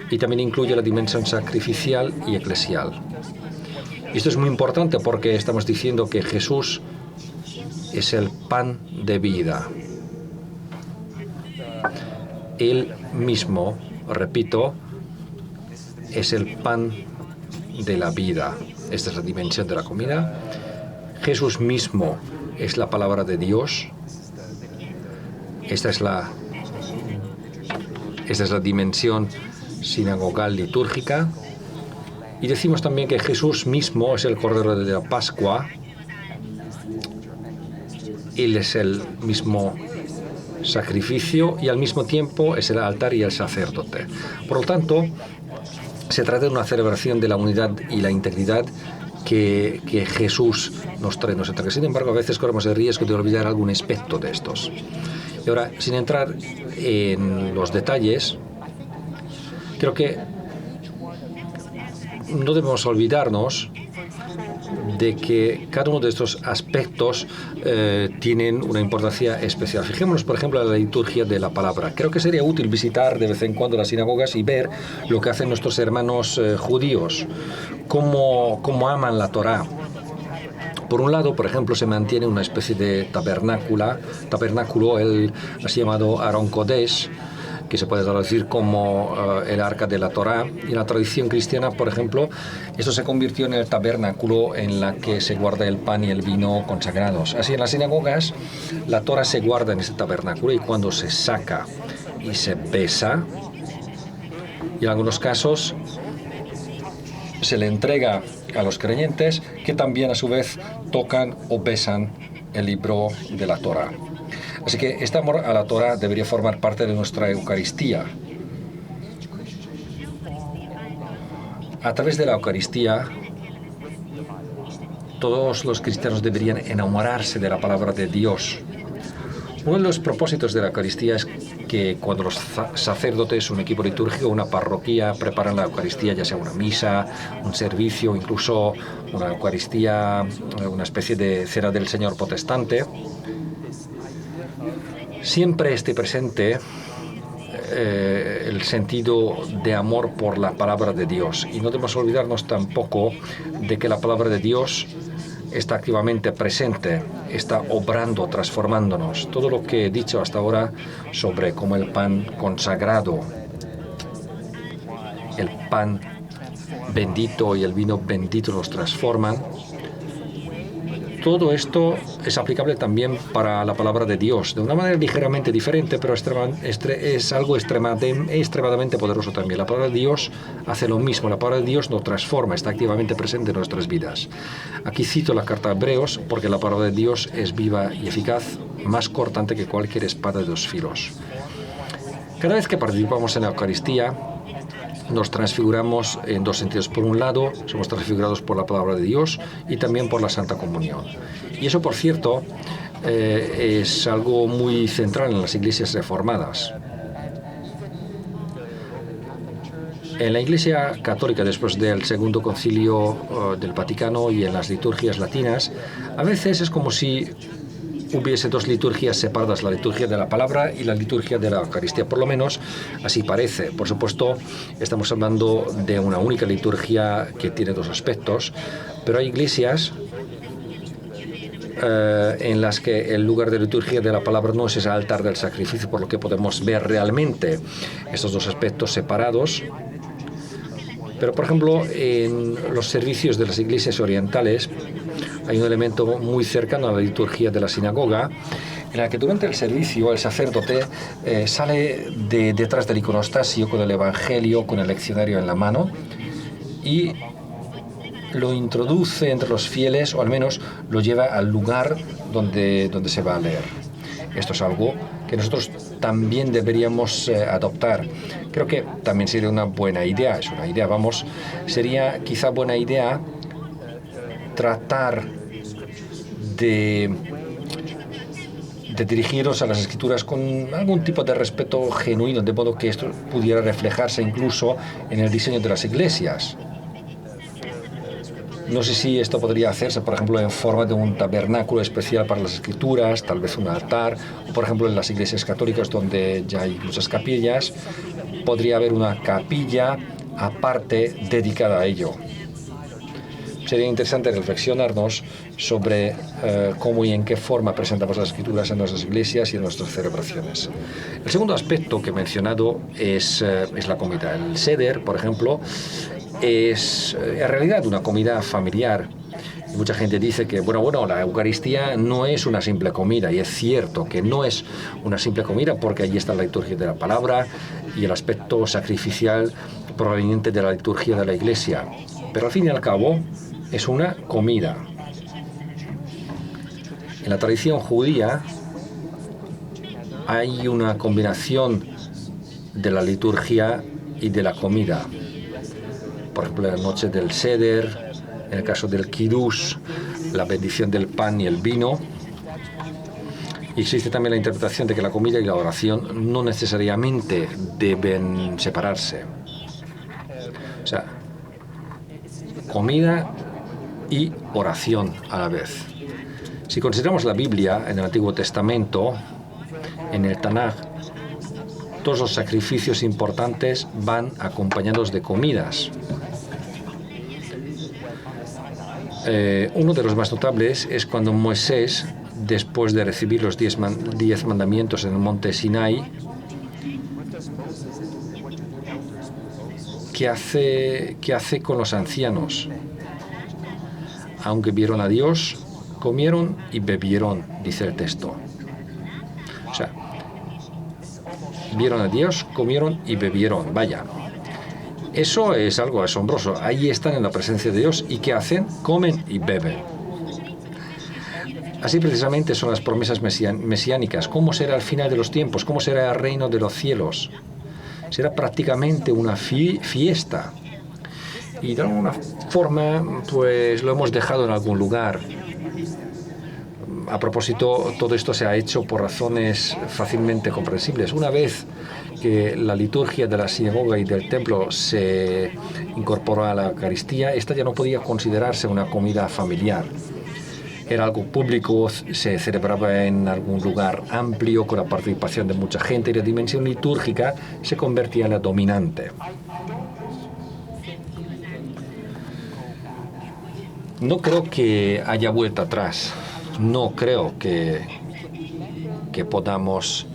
y también incluye la dimensión sacrificial y eclesial. Y esto es muy importante porque estamos diciendo que Jesús es el pan de vida. Él mismo, repito, es el pan de la vida. Esta es la dimensión de la comida. Jesús mismo es la palabra de Dios. Esta es la dimensión sinagogal litúrgica. Y decimos también que Jesús mismo es el Cordero de la Pascua. Él es el mismo sacrificio y al mismo tiempo es el altar y el sacerdote. Por lo tanto, se trata de una celebración de la unidad y la integridad que Jesús nos trae. Sin embargo, a veces corremos el riesgo de olvidar algún aspecto de estos. Y ahora, sin entrar en los detalles, creo que no debemos olvidarnos de que cada uno de estos aspectos tienen una importancia especial. Fijémonos, por ejemplo, en la liturgia de la palabra. Creo que sería útil visitar de vez en cuando las sinagogas y ver lo que hacen nuestros hermanos judíos, cómo aman la Torá. Por un lado, por ejemplo, se mantiene una especie de tabernáculo, el así llamado Aron Kodesh, que se puede traducir como el arca de la Torá. Y en la tradición cristiana, por ejemplo, esto se convirtió en el tabernáculo en la que se guarda el pan y el vino consagrados. Así, en las sinagogas, la Torá se guarda en ese tabernáculo y cuando se saca y se besa, y en algunos casos se le entrega a los creyentes que también a su vez tocan o besan el libro de la Torá. Así que este amor a la Torá debería formar parte de nuestra Eucaristía. A través de la Eucaristía, todos los cristianos deberían enamorarse de la palabra de Dios. Uno de los propósitos de la Eucaristía es que cuando los sacerdotes, un equipo litúrgico, una parroquia preparan la Eucaristía, ya sea una misa, un servicio, incluso una Eucaristía, una especie de cena del Señor protestante, siempre esté presente el sentido de amor por la palabra de Dios. Y no debemos olvidarnos tampoco de que la palabra de Dios está activamente presente, está obrando, transformándonos. Todo lo que he dicho hasta ahora sobre cómo el pan consagrado, el pan bendito y el vino bendito nos transforman, todo esto es aplicable también para la palabra de Dios, de una manera ligeramente diferente, pero es algo extremadamente poderoso también. La palabra de Dios hace lo mismo, la palabra de Dios nos transforma, está activamente presente en nuestras vidas. Aquí cito la carta a Hebreos, porque la palabra de Dios es viva y eficaz, más cortante que cualquier espada de dos filos. Cada vez que participamos en la Eucaristía, nos transfiguramos en dos sentidos. Por un lado, somos transfigurados por la palabra de Dios y también por la Santa Comunión. Y eso, por cierto, es algo muy central en las iglesias reformadas. En la Iglesia Católica, después del Segundo Concilio del Vaticano y en las liturgias latinas, a veces es como si hubiese dos liturgias separadas, la liturgia de la palabra y la liturgia de la Eucaristía. Por lo menos así parece. Por supuesto, estamos hablando de una única liturgia que tiene dos aspectos, pero hay iglesias en las que el lugar de liturgia de la palabra no es ese altar del sacrificio, por lo que podemos ver realmente estos dos aspectos separados. Pero, por ejemplo, en los servicios de las iglesias orientales hay un elemento muy cercano a la liturgia de la sinagoga, en la que durante el servicio el sacerdote sale detrás del iconostasio con el Evangelio, con el leccionario en la mano, y lo introduce entre los fieles, o al menos lo lleva al lugar donde se va a leer. Esto es algo que nosotros también deberíamos adoptar. Creo que también sería una buena idea, sería quizá buena idea tratar de dirigirnos a las escrituras con algún tipo de respeto genuino, de modo que esto pudiera reflejarse incluso en el diseño de las iglesias. No sé si esto podría hacerse, por ejemplo, en forma de un tabernáculo especial para las escrituras, tal vez un altar, o por ejemplo en las iglesias católicas donde ya hay muchas capillas, podría haber una capilla aparte dedicada a ello. Sería interesante reflexionarnos sobre cómo y en qué forma presentamos las escrituras en nuestras iglesias y en nuestras celebraciones. El segundo aspecto que he mencionado es la comida. El seder, por ejemplo, es en realidad una comida familiar. Y mucha gente dice que, bueno, la Eucaristía no es una simple comida, y es cierto que no es una simple comida porque allí está la liturgia de la palabra y el aspecto sacrificial proveniente de la liturgia de la Iglesia. Pero al fin y al cabo, es una comida. En la tradición judía hay una combinación de la liturgia y de la comida. Por ejemplo, la noche del Seder, en el caso del Kiddush, la bendición del pan y el vino. Y existe también la interpretación de que la comida y la oración no necesariamente deben separarse. O sea, comida y oración a la vez. Si consideramos la Biblia en el Antiguo Testamento, en el Tanaj, todos los sacrificios importantes van acompañados de comidas. Uno de los más notables es cuando Moisés, después de recibir los 10 mandamientos en el monte Sinai, ¿qué hace con los ancianos? Aunque vieron a Dios, comieron y bebieron, dice el texto. O sea, vieron a Dios, comieron y bebieron. Vaya, eso es algo asombroso. Ahí están en la presencia de Dios. ¿Y qué hacen? Comen y beben. Así precisamente son las promesas mesiánicas. ¿Cómo será el final de los tiempos? ¿Cómo será el reino de los cielos? Será prácticamente una fiesta. Y de alguna forma, pues lo hemos dejado en algún lugar. A propósito, todo esto se ha hecho por razones fácilmente comprensibles. Una vez que la liturgia de la sinagoga y del templo se incorporó a la Eucaristía, esta ya no podía considerarse una comida familiar. Era algo público, se celebraba en algún lugar amplio con la participación de mucha gente y la dimensión litúrgica se convertía en la dominante. No creo que haya vuelta atrás. No creo que podamos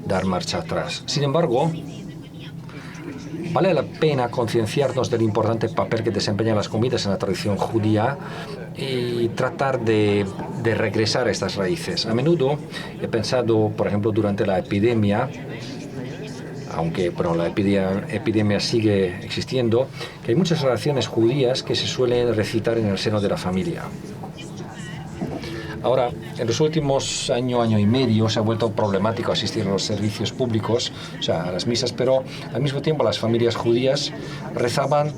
dar marcha atrás. Sin embargo, vale la pena concienciarnos del importante papel que desempeñan las comidas en la tradición judía y tratar de regresar a estas raíces. A menudo he pensado, por ejemplo, durante la epidemia, aunque la epidemia sigue existiendo, que hay muchas oraciones judías que se suelen recitar en el seno de la familia. Ahora, en los últimos año y medio se ha vuelto problemático asistir a los servicios públicos, o sea, a las misas, pero al mismo tiempo las familias judías rezaban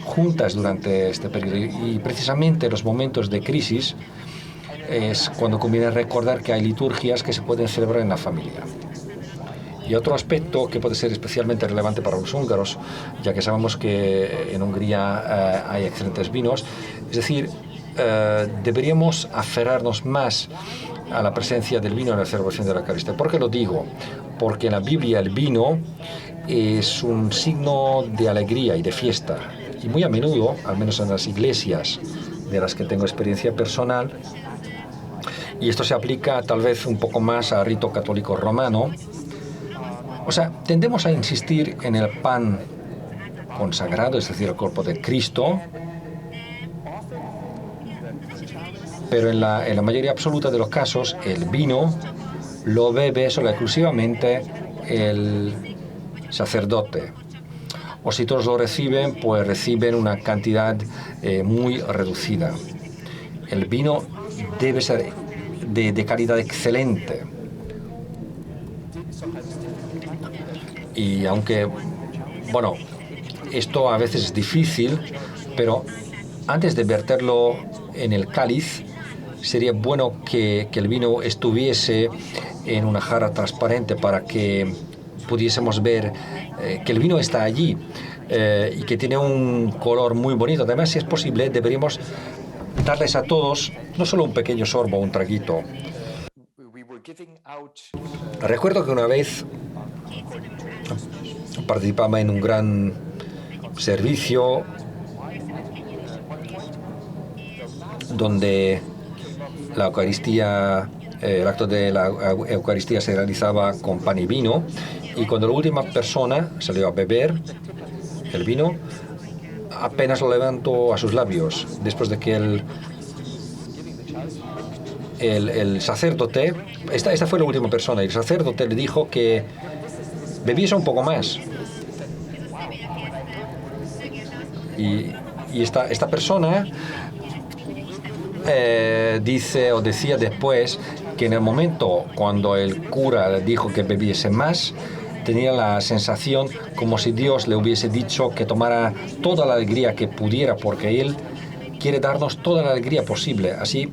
juntas durante este periodo y precisamente en los momentos de crisis es cuando conviene recordar que hay liturgias que se pueden celebrar en la familia. Y otro aspecto que puede ser especialmente relevante para los húngaros, ya que sabemos que en Hungría hay excelentes vinos, es decir, deberíamos aferrarnos más a la presencia del vino en la celebración de la Eucaristía. ¿Por qué lo digo? Porque en la Biblia el vino es un signo de alegría y de fiesta. Y muy a menudo, al menos en las iglesias de las que tengo experiencia personal, y esto se aplica tal vez un poco más al rito católico romano, o sea, tendemos a insistir en el pan consagrado, es decir, el cuerpo de Cristo, pero en la mayoría absoluta de los casos el vino lo bebe solo exclusivamente el sacerdote. o si todos lo reciben, pues reciben una cantidad muy reducida. El vino debe ser de calidad excelente. Y aunque, bueno, esto a veces es difícil, pero antes de verterlo en el cáliz, sería bueno que el vino estuviese en una jarra transparente para que pudiésemos ver que el vino está allí y que tiene un color muy bonito. Además, si es posible, deberíamos darles a todos no solo un pequeño sorbo, un traguito. Recuerdo que una vez participaba en un gran servicio donde la Eucaristía, el acto de la Eucaristía se realizaba con pan y vino, y cuando la última persona salió a beber el vino, apenas lo levantó a sus labios, después de que el sacerdote, esta fue la última persona, y el sacerdote le dijo que bebiese un poco más. Y esta persona dice o decía después que en el momento cuando el cura le dijo que bebiese más, tenía la sensación como si Dios le hubiese dicho que tomara toda la alegría que pudiera, porque Él quiere darnos toda la alegría posible. Así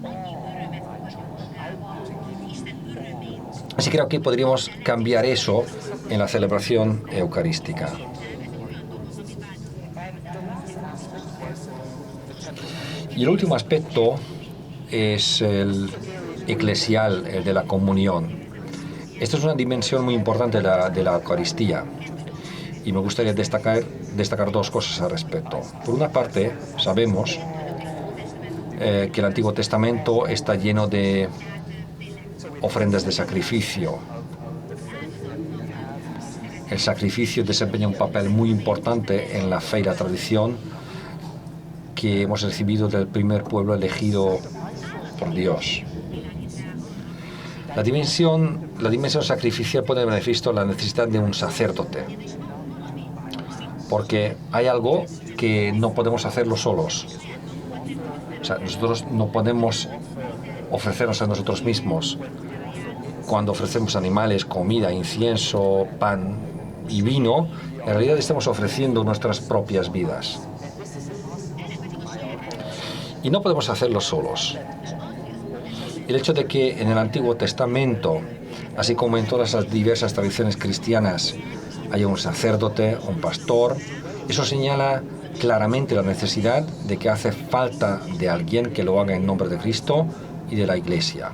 creo que podríamos cambiar eso en la celebración eucarística. Y el último aspecto es el eclesial, el de la comunión. Esta es una dimensión muy importante de la Eucaristía y me gustaría destacar dos cosas al respecto. Por una parte, sabemos que el Antiguo Testamento está lleno de ofrendas de sacrificio. El sacrificio desempeña un papel muy importante en la fe y la tradición que hemos recibido del primer pueblo elegido por Dios. La dimensión sacrificial pone de manifiesto la necesidad de un sacerdote, porque hay algo que no podemos hacerlo solos. O sea, nosotros no podemos ofrecernos a nosotros mismos. Cuando ofrecemos animales, comida, incienso, pan y vino, en realidad estamos ofreciendo nuestras propias vidas. Y no podemos hacerlo solos. El hecho de que en el Antiguo Testamento, así como en todas las diversas tradiciones cristianas, haya un sacerdote, un pastor, eso señala claramente la necesidad de que hace falta de alguien que lo haga en nombre de Cristo y de la Iglesia.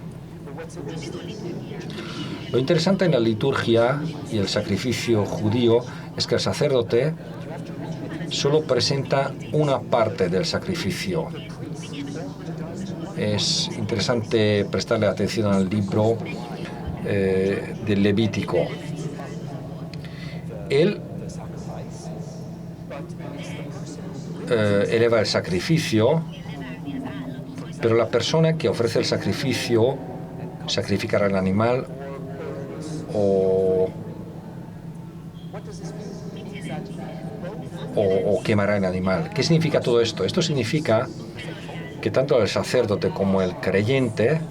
Lo interesante en la liturgia y el sacrificio judío es que el sacerdote solo presenta una parte del sacrificio. Es interesante prestarle atención al libro del Levítico. Él eleva el sacrificio, pero la persona que ofrece el sacrificio sacrificará el animal o quemará el animal. ¿Qué significa todo esto? Esto significa que tanto el sacerdote como el creyente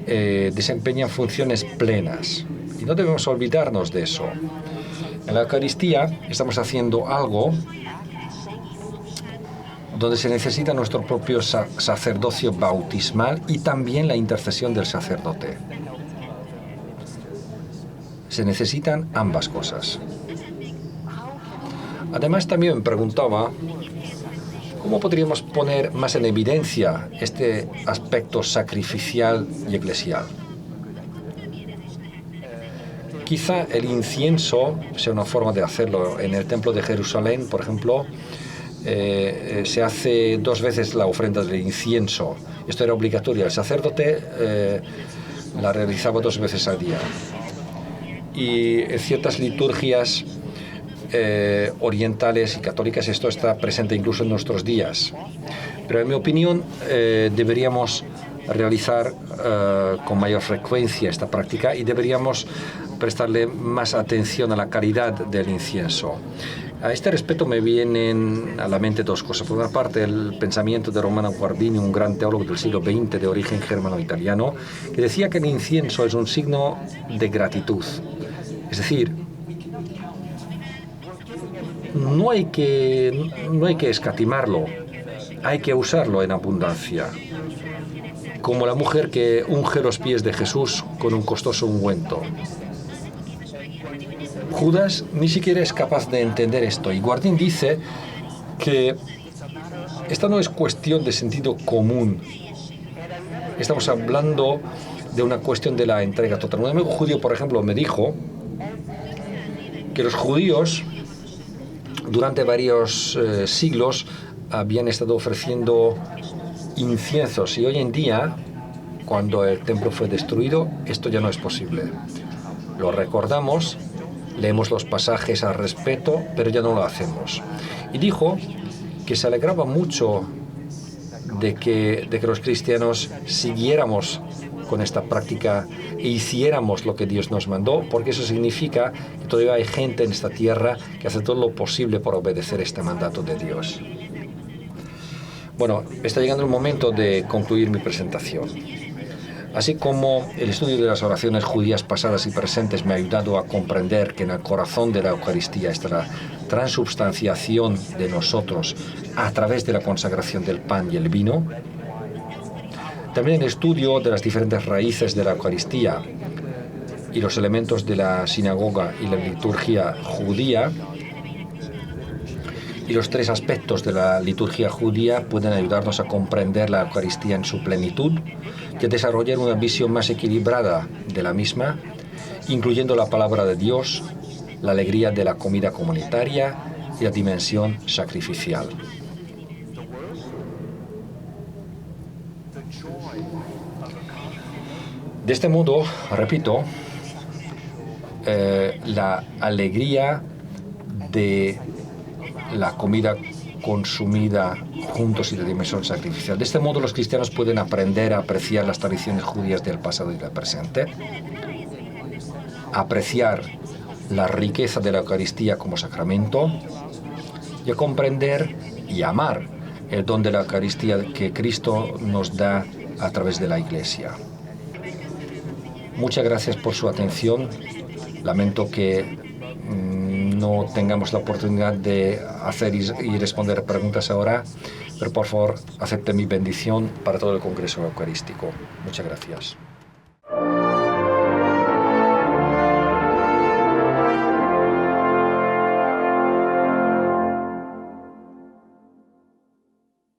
desempeñan funciones plenas. Y no debemos olvidarnos de eso. En la Eucaristía estamos haciendo algo donde se necesita nuestro propio sacerdocio bautismal y también la intercesión del sacerdote. Se necesitan ambas cosas. Además, también me preguntaba cómo podríamos poner más en evidencia este aspecto sacrificial y eclesial. Quizá el incienso sea una forma de hacerlo. En el Templo de Jerusalén, por ejemplo, se hace 2 veces la ofrenda del incienso. Esto era obligatorio. El sacerdote la realizaba 2 veces al día. Y en ciertas liturgias orientales y católicas esto está presente incluso en nuestros días. Pero en mi opinión deberíamos realizar con mayor frecuencia esta práctica y deberíamos prestarle más atención a la calidad del incienso. A este respecto me vienen a la mente dos cosas. Por una parte, el pensamiento de Romano Guardini, un gran teólogo del siglo XX de origen germano-italiano, que decía que el incienso es un signo de gratitud. Es decir, no hay que escatimarlo, hay que usarlo en abundancia. Como la mujer que unge los pies de Jesús con un costoso ungüento. Judas ni siquiera es capaz de entender esto, y Guardini dice que esta no es cuestión de sentido común. Estamos hablando de una cuestión de la entrega total. Un amigo judío, por ejemplo, me dijo que los judíos durante varios siglos habían estado ofreciendo inciensos, y hoy en día, cuando el templo fue destruido, esto ya no es posible. Lo recordamos, leemos los pasajes al respecto, pero ya no lo hacemos. Y dijo que se alegraba mucho de que los cristianos siguiéramos con esta práctica e hiciéramos lo que Dios nos mandó, porque eso significa que todavía hay gente en esta tierra que hace todo lo posible por obedecer este mandato de Dios. Bueno, está llegando el momento de concluir mi presentación. Así como el estudio de las oraciones judías pasadas y presentes me ha ayudado a comprender que en el corazón de la Eucaristía está la transubstanciación de nosotros a través de la consagración del pan y el vino, también el estudio de las diferentes raíces de la Eucaristía y los elementos de la sinagoga y la liturgia judía, y los tres aspectos de la liturgia judía pueden ayudarnos a comprender la Eucaristía en su plenitud y a desarrollar una visión más equilibrada de la misma, incluyendo la palabra de Dios, la alegría de la comida comunitaria y la dimensión sacrificial. De este modo, repito, la alegría de la comida consumida juntos y la dimensión sacrificial. De este modo, los cristianos pueden aprender a apreciar las tradiciones judías del pasado y del presente, apreciar la riqueza de la Eucaristía como sacramento y a comprender y amar el don de la Eucaristía que Cristo nos da a través de la Iglesia. Muchas gracias por su atención. Lamento que no tengamos la oportunidad de hacer y responder preguntas ahora, pero por favor acepte mi bendición para todo el Congreso Eucarístico. Muchas gracias.